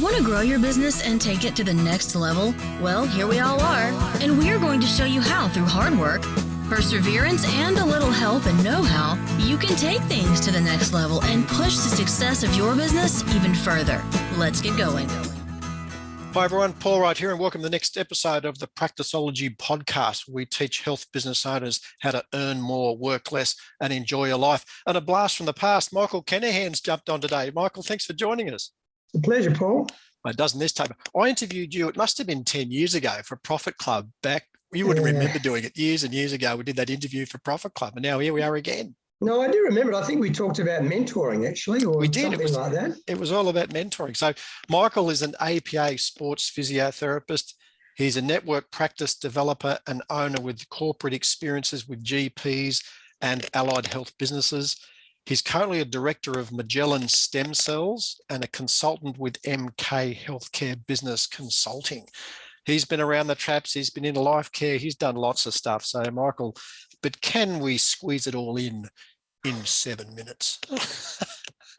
Want to grow your business and take it to the next level? Well, here we all are, and we are going to show you how through hard work, perseverance, and a little help and know-how, you can take things to the next level and push the success of your business even further. Let's get going. Hi everyone, Paul right here, and welcome to the next episode of the Practiceology podcast. We teach health business owners how to earn more, work less, and enjoy your life. And a blast from the past, Michael Kenihan's jumped on today. Michael, thanks for joining us. It's a pleasure, Paul. It doesn't this time. I interviewed you, it must have been 10 years ago for Profit Club back. You wouldn't remember doing it years and years ago. We did that interview for Profit Club, and now here we are again. No, I do remember. I think we talked about mentoring actually, or we did. Something like that. It was all about mentoring. So Michael is an APA sports physiotherapist. He's a network practice developer and owner with corporate experiences with GPs and allied health businesses. He's currently a director of Magellan Stem Cells and a consultant with MK Healthcare Business Consulting. He's been around the traps. He's been in life care. He's done lots of stuff. So Michael, but can we squeeze it all in 7 minutes?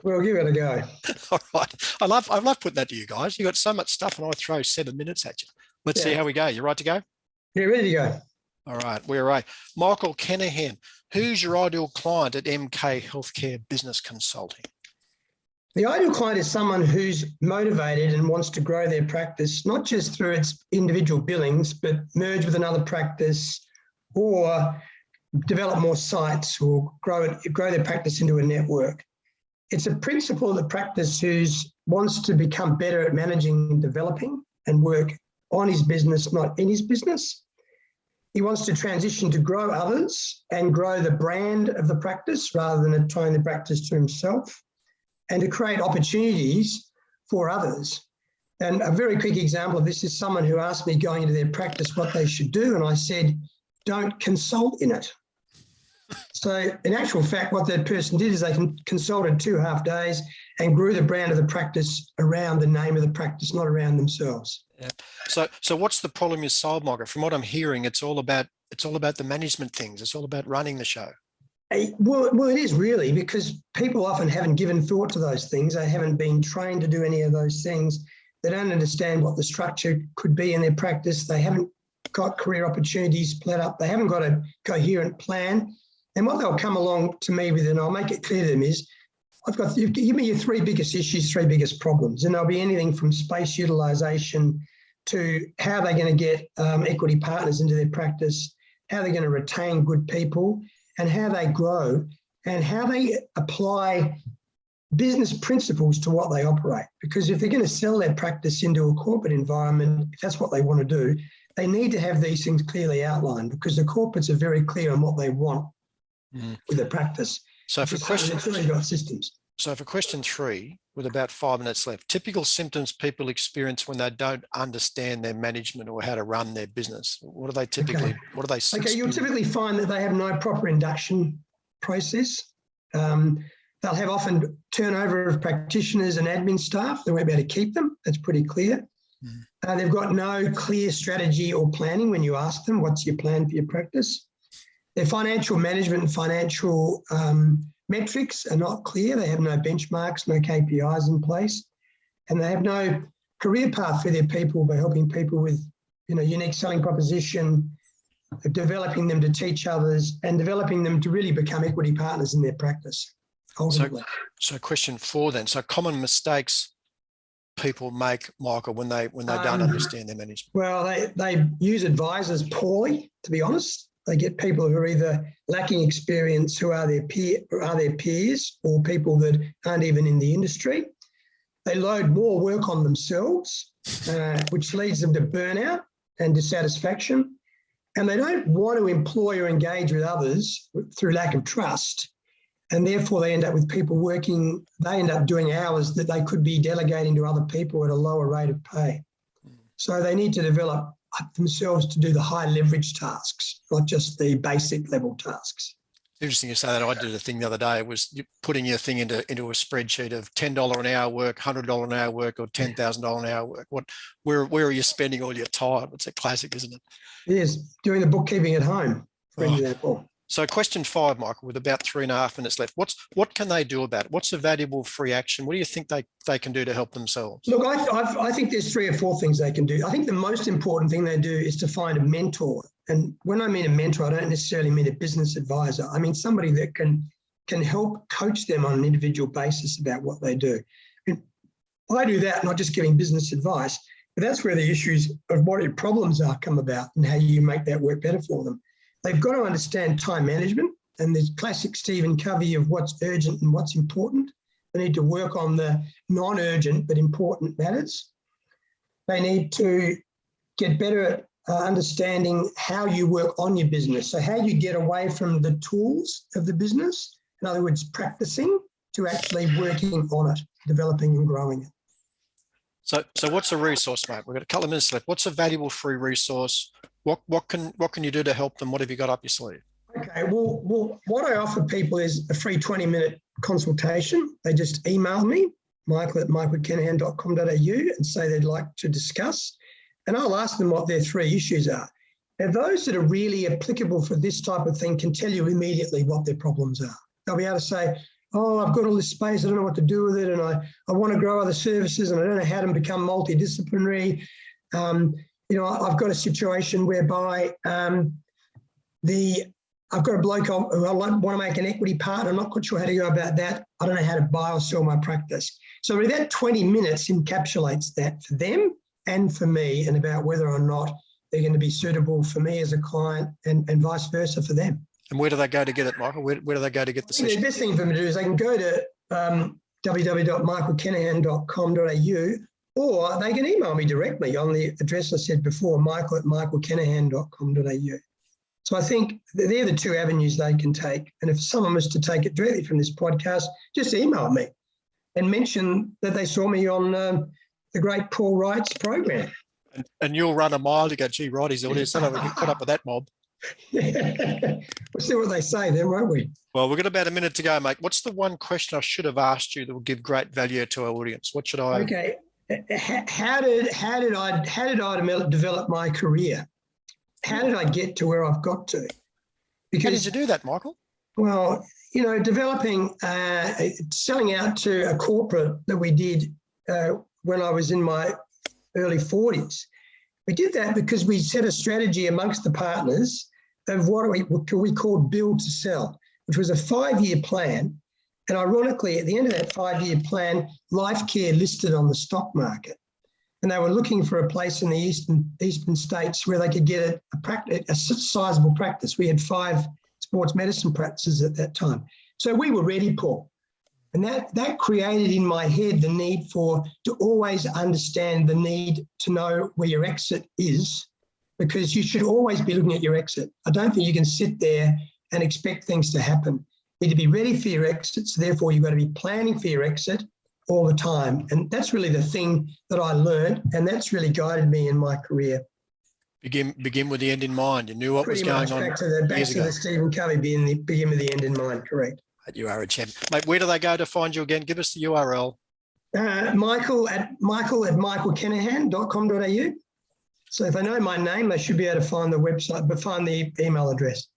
We'll give it a go. All right. I love putting that to you guys. You got so much stuff and I throw 7 minutes at you. Let's see how we go. You right to go? Yeah, ready to go. All right, we're right. Michael Kenihan, who's your ideal client at MK Healthcare Business Consulting? The ideal client is someone who's motivated and wants to grow their practice, not just through its individual billings, but merge with another practice or develop more sites or grow their practice into a network. It's a principle of the practice who wants to become better at managing and developing and work on his business, not in his business. He wants to transition to grow others and grow the brand of the practice rather than applying the practice to himself, and to create opportunities for others. And a very quick example of this is someone who asked me going into their practice what they should do, and I said, don't consult in it. So in actual fact, what that person did is they consulted 2 half days and grew the brand of the practice around the name of the practice, not around themselves. Yeah. So what's the problem you solve, Margaret? From what I'm hearing, it's all about the management things. It's all about running the show. Well, it is really, because people often haven't given thought to those things. They haven't been trained to do any of those things. They don't understand what the structure could be in their practice. They haven't got career opportunities split up. They haven't got a coherent plan. And what they'll come along to me with, and I'll make it clear to them, is give me your 3 biggest issues, 3 biggest problems. And there'll be anything from space utilisation to how they're going to get equity partners into their practice, how they're going to retain good people, and how they grow, and how they apply business principles to what they operate. Because if they're going to sell their practice into a corporate environment, if that's what they want to do, they need to have these things clearly outlined, because the corporates are very clear on what they want with their practice. So for systems. So for question 3, with about 5 minutes left, typical symptoms people experience when they don't understand their management or how to run their business. What do they typically, what do they see? Okay, you'll typically find that they have no proper induction process. They'll have often turnover of practitioners and admin staff. They won't be able to keep them. That's pretty clear. They've got no clear strategy or planning when you ask them, what's your plan for your practice? Their financial management and financial metrics are not clear. They have no benchmarks, no KPIs in place, and they have no career path for their people by helping people with, unique selling proposition, developing them to teach others, and developing them to really become equity partners in their practice. Ultimately. So question 4 then. So common mistakes people make, Michael, when they don't understand their management. Well, they use advisors poorly, to be honest. They get people who are either lacking experience, who are their peers, or people that aren't even in the industry. They load more work on themselves, which leads them to burnout and dissatisfaction. And they don't want to employ or engage with others through lack of trust. And therefore, they end up with people they end up doing hours that they could be delegating to other people at a lower rate of pay. So they need to develop themselves to do the high leverage tasks, not just the basic level tasks. Interesting you say that. I did a thing the other day. It was putting your thing into a spreadsheet of $10 an hour work, $100 an hour work, or $10,000 an hour work. Where are you spending all your time? It's a classic, isn't it? It is. Doing the bookkeeping at home, for example. So question 5, Michael, with about 3.5 minutes left, what can they do about it? What's a valuable free action? What do you think they can do to help themselves? Look, I think there's 3 or 4 things they can do. I think the most important thing they do is to find a mentor. And when I mean a mentor, I don't necessarily mean a business advisor. I mean somebody that can help coach them on an individual basis about what they do. And I do that, not just giving business advice, but that's where the issues of what your problems are come about and how you make that work better for them. They've got to understand time management, and there's classic Stephen Covey of what's urgent and what's important. They need to work on the non-urgent but important matters. They need to get better at understanding how you work on your business. So how you get away from the tools of the business, in other words, practicing, to actually working on it, developing and growing it. So what's a resource, mate? We've got a couple of minutes left. What's a valuable free resource? What can you do to help them? What have you got up your sleeve? Okay, well, what I offer people is a free 20-minute consultation. They just email me, michael@michaelkenihan.com.au, and say they'd like to discuss. And I'll ask them what their 3 issues are. And those that are really applicable for this type of thing can tell you immediately what their problems are. They'll be able to say, oh, I've got all this space, I don't know what to do with it, and I want to grow other services, and I don't know how to become multidisciplinary. I've got a situation whereby I've got a bloke who I want to make an equity partner. I'm not quite sure how to go about that. I don't know how to buy or sell my practice. So that 20 minutes encapsulates that for them and for me, and about whether or not they're going to be suitable for me as a client and vice versa for them. And where do they go to get it, Michael? Where do they go to get the session? The best thing for them to do is they can go to www.michaelkenihan.com.au, or they can email me directly on the address I said before, michael@michaelkenihan.com.au. So I think they're the 2 avenues they can take. And if someone was to take it directly from this podcast, just email me and mention that they saw me on the great Paul Wright's program. And you'll run a mile to go, gee, Righty's audience, so we get caught up with that mob. Yeah. We'll see what they say then, won't we? Well, we've got about a minute to go, mate. What's the one question I should have asked you that will give great value to our audience? What should I? Okay. How did I develop my career? How did I get to where I've got to? Because, how did you do that, Michael? Well, developing, selling out to a corporate that we did when I was in my early 40s. We did that because we set a strategy amongst the partners of what we called build to sell, which was a 5-year plan. And ironically, at the end of that 5-year plan, Life Care listed on the stock market. And they were looking for a place in the eastern states where they could get a sizable practice. We had 5 sports medicine practices at that time. So we were ready, Paul. And that created in my head the need to always understand the need to know where your exit is, because you should always be looking at your exit. I don't think you can sit there and expect things to happen. You need to be ready for your exit, so therefore you've got to be planning for your exit all the time. And that's really the thing that I learned, and that's really guided me in my career. Begin with the end in mind. You knew what was going on. Back to the Stephen Covey, begin with the end in mind, correct. You are a champ. Mate, where do they go to find you again? Give us the URL. Michael@michaelkenihan.com.au. So if they know my name, they should be able to find the website, but find the email address.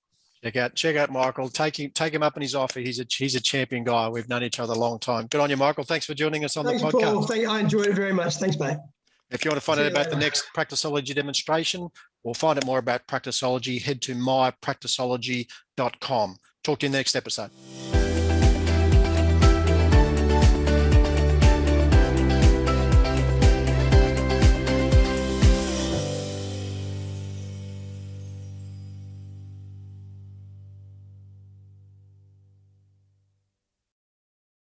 Check out Michael. Take him up in his offer. He's a champion guy. We've known each other a long time. Good on you, Michael. Thanks for joining us on the podcast. Paul. I enjoyed it very much. Thanks, mate. If you want to find out about the next Practiceology demonstration or find out more about Practiceology, head to mypracticeology.com. Talk to you in the next episode.